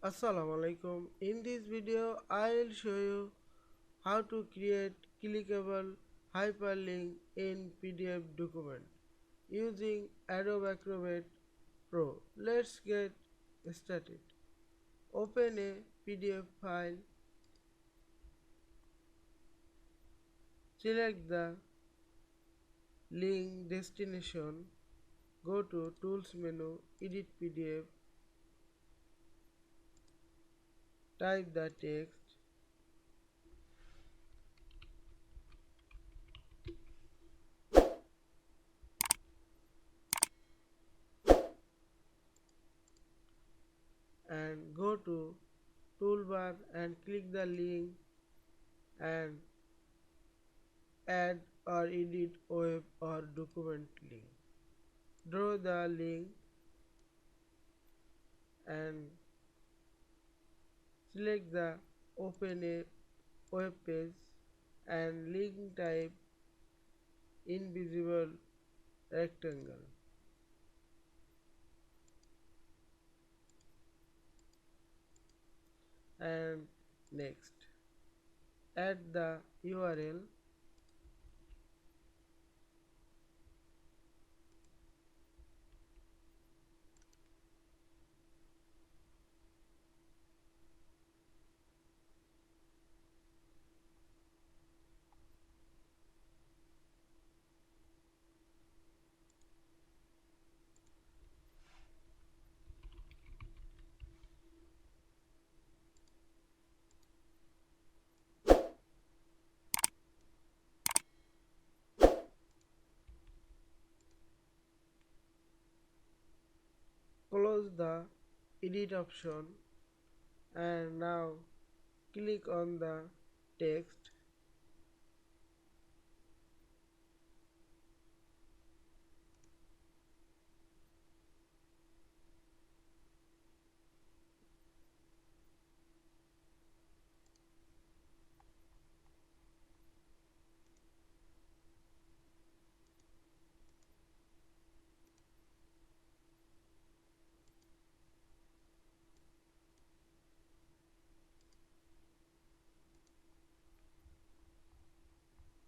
Assalamu alaikum. In this video, I'll show you how to create clickable hyperlink in PDF document using Adobe Acrobat Pro. Let's get started. Open a PDF file, select the link destination, go to Tools menu, Edit PDF, type the text, and go to toolbar and click the link and add or edit web or document link. Draw the link and select the open a web page and link type invisible rectangle and next add the URL close the edit option and now click on the text.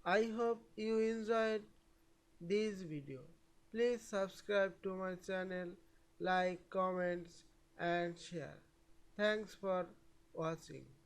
I hope you enjoyed this video. Please subscribe to my channel, like, comments and share. Thanks for watching.